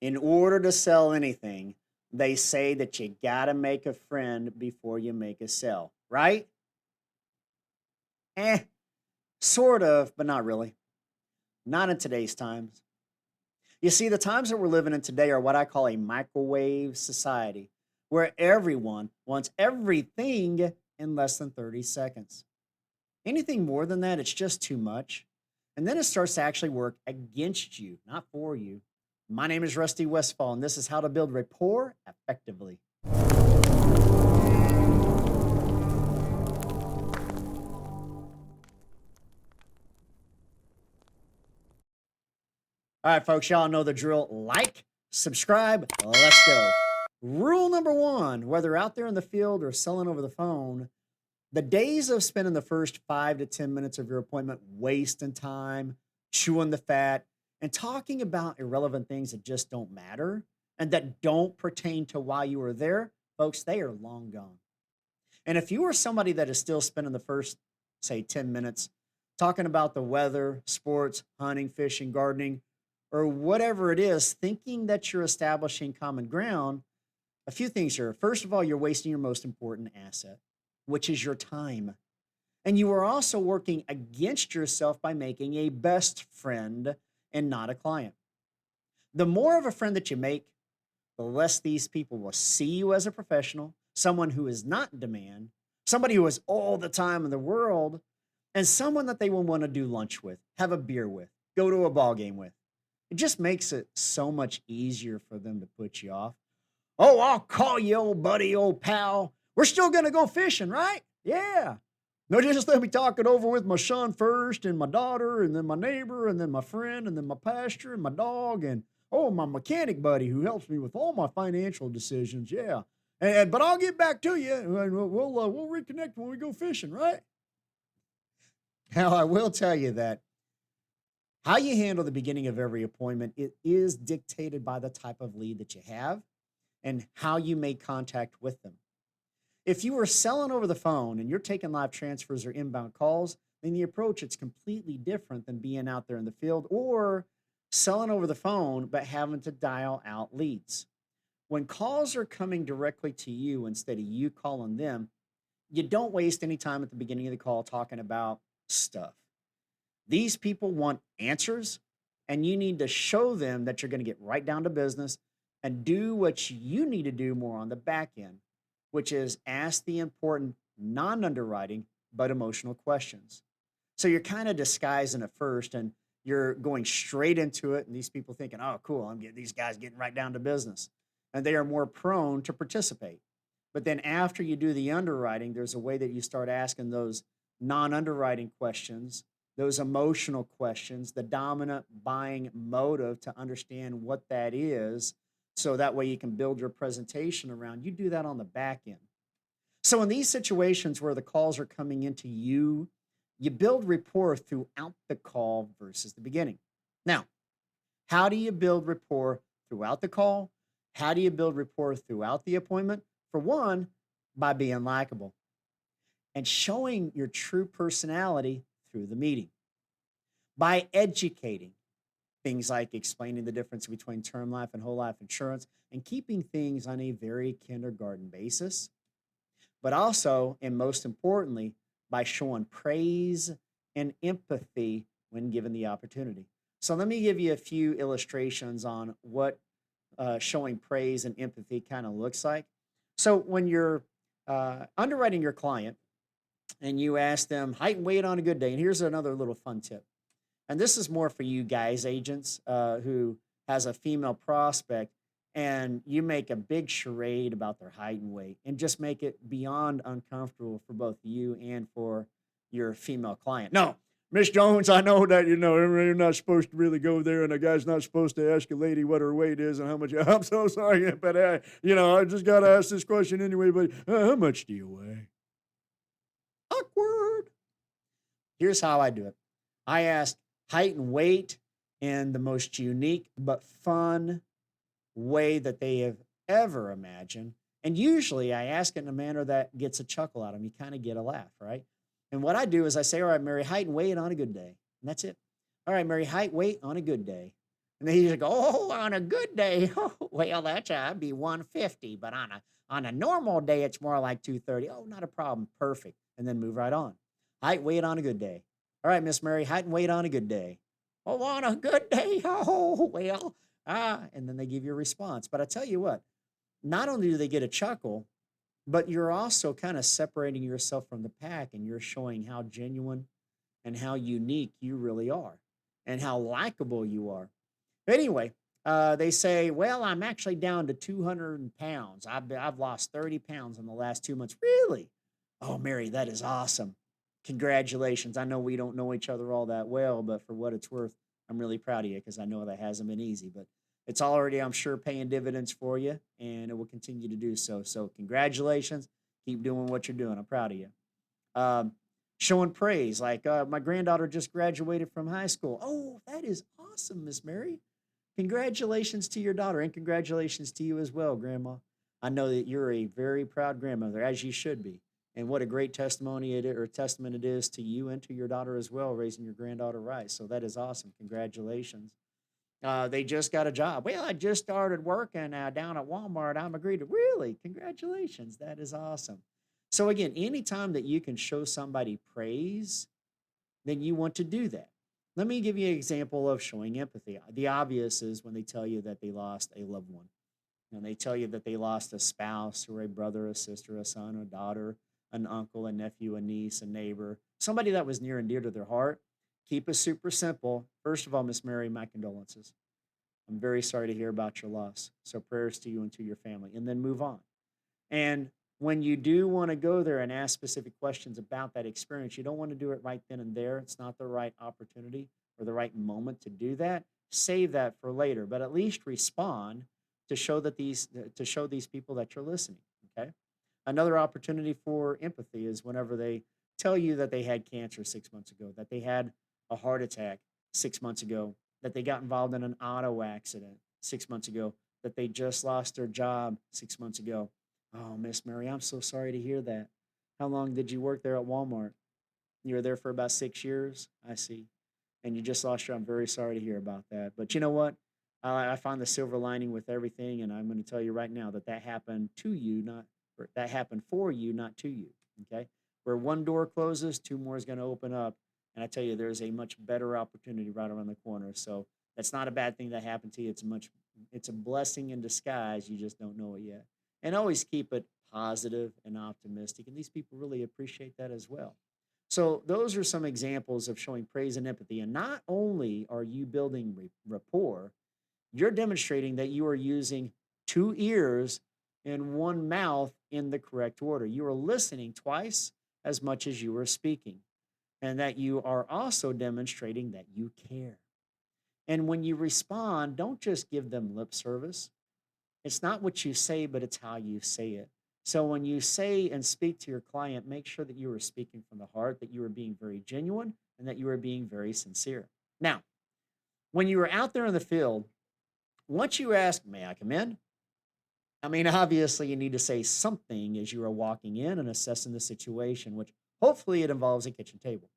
In order to sell anything, they say that you got to make a friend before you make a sale, right? Eh, sort of, but not really. Not in today's times. You see, the times that we're living in today are what I call a microwave society, where everyone wants everything in less than 30 seconds. Anything more than that, it's just too much. And then it starts to actually work against you, not for you. My name is Rusty Westfall, and this is how to build rapport effectively. All right, folks, y'all know the drill. Like, subscribe, let's go. Rule number one, whether out there in the field or selling over the phone, the days of spending the first 5 to 10 minutes of your appointment wasting time, chewing the fat, and talking about irrelevant things that just don't matter and that don't pertain to why you were there, folks, they are long gone. And if you are somebody that is still spending the first, say, 10 minutes talking about the weather, sports, hunting, fishing, gardening, or whatever it is, thinking that you're establishing common ground, a few things here. First of all, you're wasting your most important asset, which is your time. And you are also working against yourself by making a best friend and not a client. The more of a friend that you make, the less these people will see you as a professional, someone who is not in demand, somebody who has all the time in the world, and someone that they will want to do lunch with, have a beer with, go to a ball game with. It just makes it so much easier for them to put you off. Oh, I'll call you, old buddy, old pal. We're still going to go fishing, right? Yeah. No, just let me talk it over with my son first, and my daughter, and then my neighbor, and then my friend, and then my pastor, and my dog, and oh, my mechanic buddy who helps me with all my financial decisions. Yeah. But I'll get back to you, and we'll reconnect when we go fishing, right? Now, I will tell you that how you handle the beginning of every appointment, it is dictated by the type of lead that you have and how you make contact with them. If you are selling over the phone and you're taking live transfers or inbound calls, then the approach it's completely different than being out there in the field or selling over the phone but having to dial out leads. When calls are coming directly to you instead of you calling them, you don't waste any time at the beginning of the call talking about stuff. These people want answers, and you need to show them that you're going to get right down to business and do what you need to do more on the back end, which is ask the important non underwriting but emotional questions. So you're kind of disguising it first and you're going straight into it. And these people thinking, oh, cool, I'm getting these guys getting right down to business. And they are more prone to participate. But then after you do the underwriting, there's a way that you start asking those non underwriting questions, those emotional questions, the dominant buying motive to understand what that is. So that way you can build your presentation around. You do that on the back end. So in these situations where the calls are coming into you, you build rapport throughout the call versus the beginning. Now, how do you build rapport throughout the call? How do you build rapport throughout the appointment? For one, by being likable and showing your true personality through the meeting, by educating things like explaining the difference between term life and whole life insurance and keeping things on a very kindergarten basis, but also, and most importantly, by showing praise and empathy when given the opportunity. So, let me give you a few illustrations on what showing praise and empathy kind of looks like. So, when you're underwriting your client and you ask them height and weight on a good day, and here's another little fun tip. And this is more for you guys agents who has a female prospect and you make a big charade about their height and weight and just make it beyond uncomfortable for both you and for your female client. No, Miss Jones, I know that you're not supposed to really go there, and a guy's not supposed to ask a lady what her weight is and how much. I'm so sorry, but I just got to ask this question anyway. But how much do you weigh? Awkward. Here's how I do it. I ask height and weight in the most unique but fun way that they have ever imagined. And usually I ask it in a manner that gets a chuckle out of them. You kind of get a laugh, right? And what I do is I say, all right, Mary, height and weight on a good day. And that's it. All right, Mary, height, weight on a good day. And then he's like, "Oh, on a good day, well, that'd be 150, but on a normal day, it's more like 230. Oh, not a problem. Perfect." And then move right on. Height, weight on a good day. All right, Miss Mary, height and weight on a good day. Oh, on a good day. Oh, well, and then they give you a response. But I tell you what, not only do they get a chuckle, but you're also kind of separating yourself from the pack and you're showing how genuine and how unique you really are and how likable you are. But anyway, they say, "Well, I'm actually down to 200 pounds. I've lost 30 pounds in the last 2 months." Really? Oh, Mary, that is awesome. Congratulations. I know we don't know each other all that well, but for what it's worth, I'm really proud of you because I know that hasn't been easy, but it's already, I'm sure, paying dividends for you and it will continue to do so. So, congratulations. Keep doing what you're doing. I'm proud of you. Um, Showing praise, like my granddaughter just graduated from high school. Oh, that is awesome, Miss Mary. Congratulations to your daughter and congratulations to you as well, Grandma. I know that you're a very proud grandmother, as you should be. And what a great testimony it is, or testament it is to you and to your daughter as well, raising your granddaughter right. So that is awesome. Congratulations. They just got a job. Well, I just started working down at Walmart. I'm agreed to. Really? Congratulations. That is awesome. So again, anytime that you can show somebody praise, then you want to do that. Let me give you an example of showing empathy. The obvious is when they tell you that they lost a loved one, and they tell you that they lost a spouse or a brother, a sister, a son, a daughter, an uncle, a nephew, a niece, a neighbor, somebody that was near and dear to their heart. Keep it super simple. First of all, Miss Mary, my condolences. I'm very sorry to hear about your loss. So prayers to you and to your family, and then move on. And when you do want to go there and ask specific questions about that experience, you don't want to do it right then and there. It's not the right opportunity or the right moment to do that. Save that for later, but at least respond to show that these people that you're listening. Okay. Another opportunity for empathy is whenever they tell you that they had cancer 6 months ago, that they had a heart attack 6 months ago, that they got involved in an auto accident 6 months ago, that they just lost their job 6 months ago. Oh, Miss Mary, I'm so sorry to hear that. How long did you work there at Walmart? You were there for about 6 years. I see. And you just lost your. I'm very sorry to hear about that. But you know what? I find the silver lining with everything, and I'm going to tell you right now that that happened to you, not or that happened for you, not to you. Okay, where one door closes, two more is going to open up, and I tell you, there's a much better opportunity right around the corner. So that's not a bad thing that happened to you. It's a blessing in disguise. You just don't know it yet. And always keep it positive and optimistic. And these people really appreciate that as well. So those are some examples of showing praise and empathy. And not only are you building rapport, you're demonstrating that you are using two ears and one mouth in the correct order. You are listening twice as much as you are speaking, and that you are also demonstrating that you care. And when you respond, don't just give them lip service. It's not what you say, but it's how you say it. So when you say and speak to your client, make sure that you are speaking from the heart, that you are being very genuine, and that you are being very sincere. Now, when you are out there in the field, once you ask, "May I come in?" I mean, obviously, you need to say something as you are walking in and assessing the situation, which hopefully it involves a kitchen table.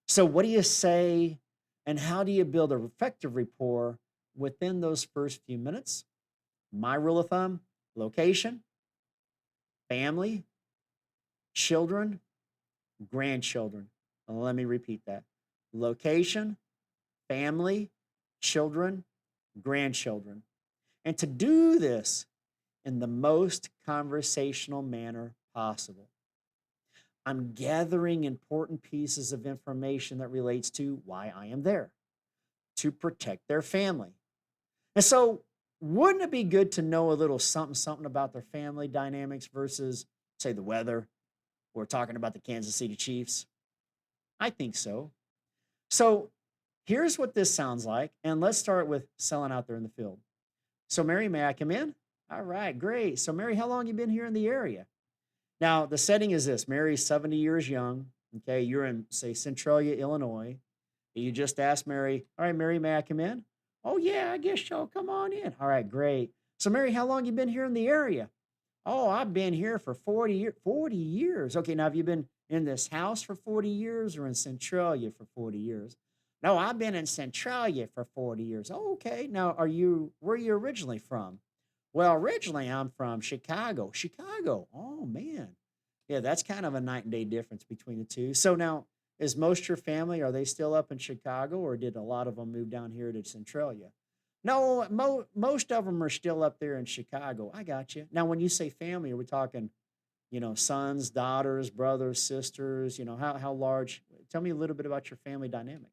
So, what do you say, and how do you build an effective rapport within those first few minutes? My rule of thumb: location, family, children, grandchildren. Let me repeat that: location, family, children, grandchildren. And to do this in the most conversational manner possible. I'm gathering important pieces of information that relates to why I am there, to protect their family. And so, wouldn't it be good to know a little something, something about their family dynamics versus, say, the weather or talking about the Kansas City Chiefs? I think so. So, here's what this sounds like. And let's start with selling out there in the field. So, Mary, may I come in? All right, great. So, Mary, how long you been here in the area? Now, the setting is this: Mary's 70 years young. Okay, you're in, say, Centralia, Illinois. You just asked Mary, "All right, Mary, may I come in?" "Oh, yeah, I guess so. Come on in." "All right, great. So, Mary, how long you been here in the area?" "Oh, I've been here for 40 years." 40 years. Okay, now have you been in this house for 40 years or in Centralia for 40 years? No, I've been in Centralia for 40 years. Oh, okay. Now, where are you originally from? Well, originally I'm from Chicago. Chicago. Oh, man. Yeah, that's kind of a night and day difference between the two. So now, is most your family, are they still up in Chicago or did a lot of them move down here to Centralia? No, most of them are still up there in Chicago. I got you. Now, when you say family, are we talking, sons, daughters, brothers, sisters? How large? Tell me a little bit about your family dynamics.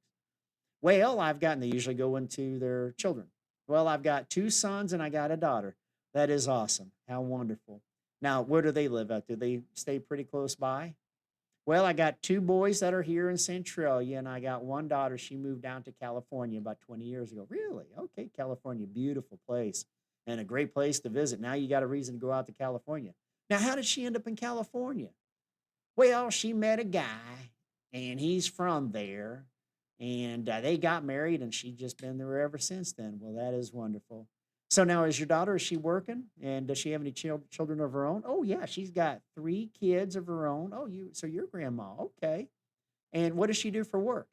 Well, I've gotten they usually go into their children. Well, I've got 2 sons and I got a daughter. That is awesome. How wonderful. Now, where do they live at? Do they stay pretty close by? Well, I got 2 boys that are here in Centralia, and I got 1 daughter. She moved down to California about 20 years ago. Really? Okay, California, beautiful place and a great place to visit. Now you got a reason to go out to California. Now, how did she end up in California? Well, she met a guy, and he's from there, and they got married, and she's just been there ever since then. Well, that is wonderful. So now, is your daughter? Is she working? And does she have any children of her own? Oh yeah, she's got 3 kids of her own. Oh, so you're grandma, okay? And what does she do for work?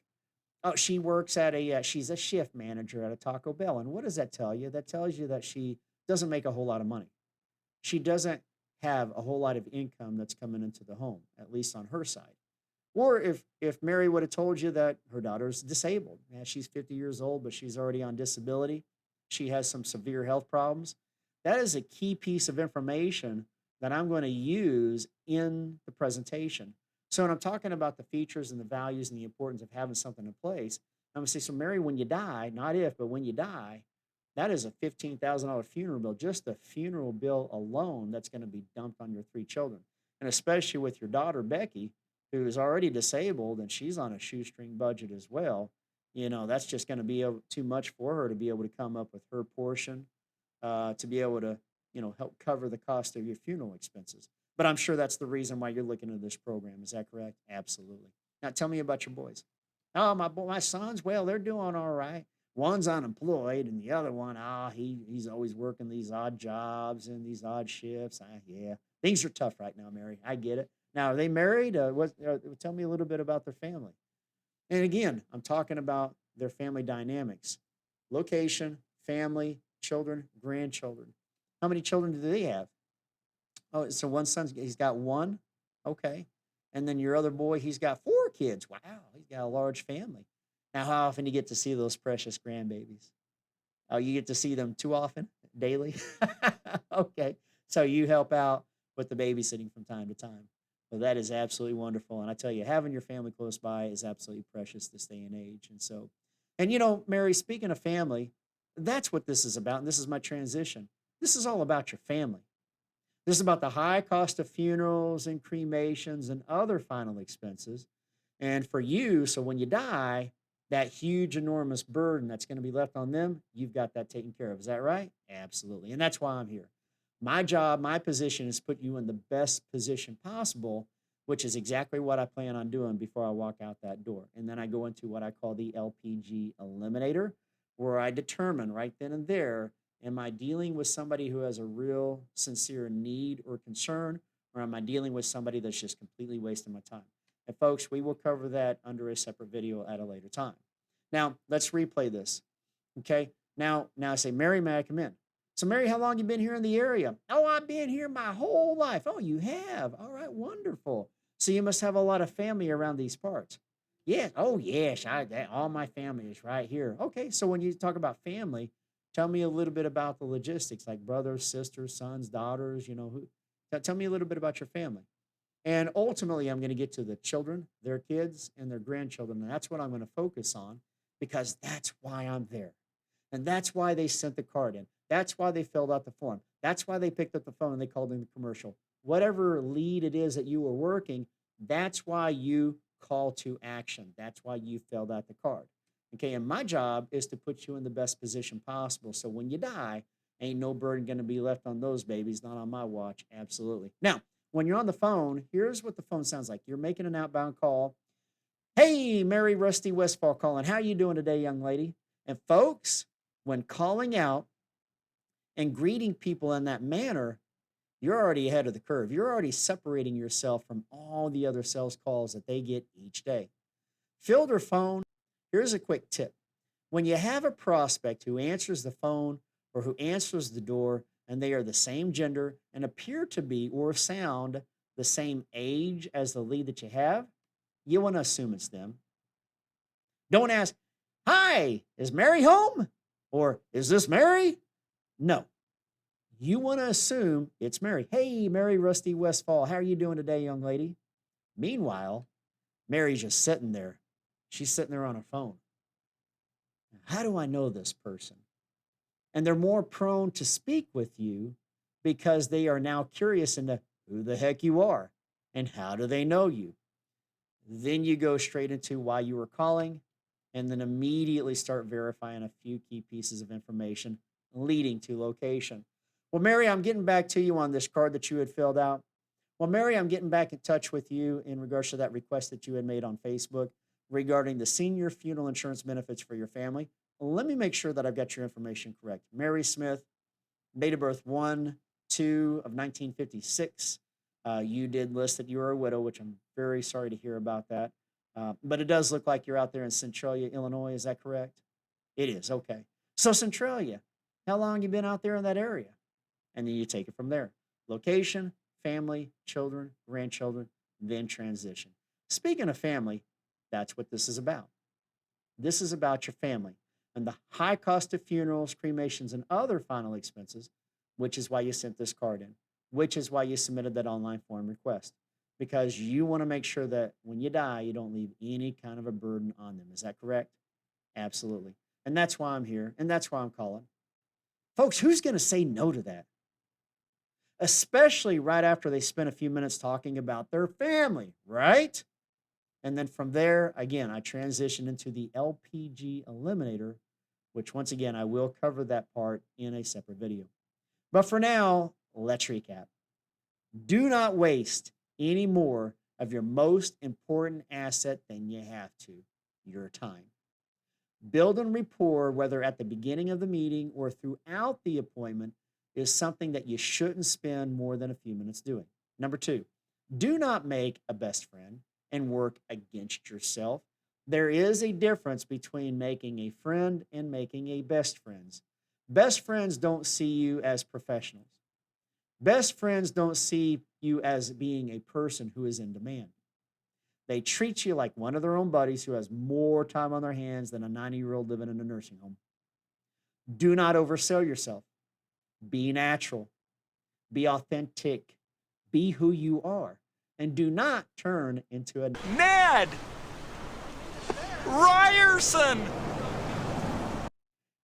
Oh, she works at she's a shift manager at a Taco Bell. And what does that tell you? That tells you that she doesn't make a whole lot of money. She doesn't have a whole lot of income that's coming into the home, at least on her side. Or if Mary would have told you that her daughter's disabled, yeah, she's 50 years old, but she's already on disability. She has some severe health problems. That is a key piece of information that I'm going to use in the presentation. So when I'm talking about the features and the values and the importance of having something in place, I'm going to say, so Mary, when you die, not if, but when you die, that is a $15,000 funeral bill, just the funeral bill alone that's going to be dumped on your 3 children. And especially with your daughter, Becky, who is already disabled and she's on a shoestring budget as well, that's just going to be too much for her to be able to come up with her portion to be able to, help cover the cost of your funeral expenses. But I'm sure that's the reason why you're looking at this program. Is that correct? Absolutely. Now tell me about your boys. Oh, my sons, well, they're doing all right. One's unemployed, and the other one, he's always working these odd jobs and these odd shifts. Yeah, things are tough right now, Mary. I get it. Now, are they married? Tell me a little bit about their family. And again, I'm talking about their family dynamics, location, family, children, grandchildren. How many children do they have? Oh, so one son's he's got one. Okay. And then your other boy, he's got 4 kids. Wow, he's got a large family. Now, how often do you get to see those precious grandbabies? Oh, you get to see them too often, daily? Okay. So you help out with the babysitting from time to time. Well, that is absolutely wonderful. And I tell you, having your family close by is absolutely precious this day and age. And so, and Mary, speaking of family, that's what this is about. And this is my transition. This is all about your family. This is about the high cost of funerals and cremations and other final expenses. And for you, so when you die, that huge, enormous burden that's going to be left on them, you've got that taken care of. Is that right? Absolutely. And that's why I'm here. My job, my position is put you in the best position possible, which is exactly what I plan on doing before I walk out that door. And then I go into what I call the LPG eliminator, where I determine right then and there, am I dealing with somebody who has a real sincere need or concern, or am I dealing with somebody that's just completely wasting my time? And folks, we will cover that under a separate video at a later time. Now, let's replay this. Okay. Now I say, Mary, may I come in? So, Mary, how long you been here in the area? Oh, I've been here my whole life. Oh, you have. All right, wonderful. So you must have a lot of family around these parts. Yes. Oh, yes. All my family is right here. Okay. So when you talk about family, tell me a little bit about the logistics, like brothers, sisters, sons, daughters. Tell me a little bit about your family. And ultimately, I'm going to get to the children, their kids, and their grandchildren. And that's what I'm going to focus on because that's why I'm there. And that's why they sent the card in. That's why they filled out the form. That's why they picked up the phone and they called in the commercial. Whatever lead it is that you were working, that's why you call to action. That's why you filled out the card. Okay, and my job is to put you in the best position possible. So when you die, ain't no burden going to be left on those babies, not on my watch. Absolutely. Now, when you're on the phone, here's what the phone sounds like. You're making an outbound call. Hey, Mary Rusty Westfall calling. How are you doing today, young lady? And folks, when calling out and greeting people in that manner, you're already ahead of the curve. You're already separating yourself from all the other sales calls that they get each day. Field or phone, Here's a quick tip. When you have a prospect who answers the phone or who answers the door and they are the same gender and appear to be or sound the same age as the lead that you have, you want to assume it's them. Don't ask, "Hi, is Mary home?" Or "Is this Mary?" No. You want to assume it's Mary. "Hey, Mary Rusty Westfall, how are you doing today, young lady?" Meanwhile, Mary's just sitting there. She's sitting there on her phone. How do I know this person? And they're more prone to speak with you because they are now curious into who the heck you are and how do they know you. Then you go straight into why you were calling and then immediately start verifying a few key pieces of information leading to location. "Well, Mary, I'm getting back to you on this card that you had filled out. Well, Mary, I'm getting back in touch with you in regards to that request that you had made on Facebook regarding the senior funeral insurance benefits for your family. Let me make sure that I've got your information correct. Mary Smith, date of birth 1 2 of 1956. You did list that you are a widow, which I'm very sorry to hear about that. But it does look like you're out there in Centralia, Illinois. Is that correct? It is. Okay. So, Centralia, how long you been out there in that area? And then you take it from there. Location, family, children, grandchildren, then transition. Speaking of family, that's what this is about. This is about your family and the high cost of funerals, cremations, and other final expenses, which is why you sent this card in, which is why you submitted that online form request, because you want to make sure that when you die, you don't leave any kind of a burden on them. Is that correct? Absolutely. And that's why I'm here, and that's why I'm calling. Folks, who's going to say no to that? Especially right after they spent a few minutes talking about their family, right? And then from there, again, I transition into the LPG eliminator, which once again, I will cover that part in a separate video. But for now, let's recap. Do not waste any more of your most important asset than you have to, your time. Building rapport, whether at the beginning of the meeting or throughout the appointment, is something that you shouldn't spend more than a few minutes doing. Number two, do not make a best friend and work against yourself. There is a difference between making a friend and making a best friends. Best friends don't see you as professionals. Best friends don't see you as being a person who is in demand. They treat you like one of their own buddies who has more time on their hands than a 90-year-old living in a nursing home. Do not oversell yourself. Be natural. Be authentic. Be who you are. And do not turn into a Ned Ryerson.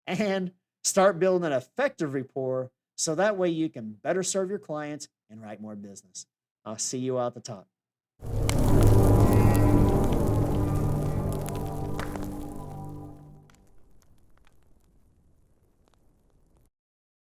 And start building an effective rapport so that way you can better serve your clients and write more business. I'll see you out the top.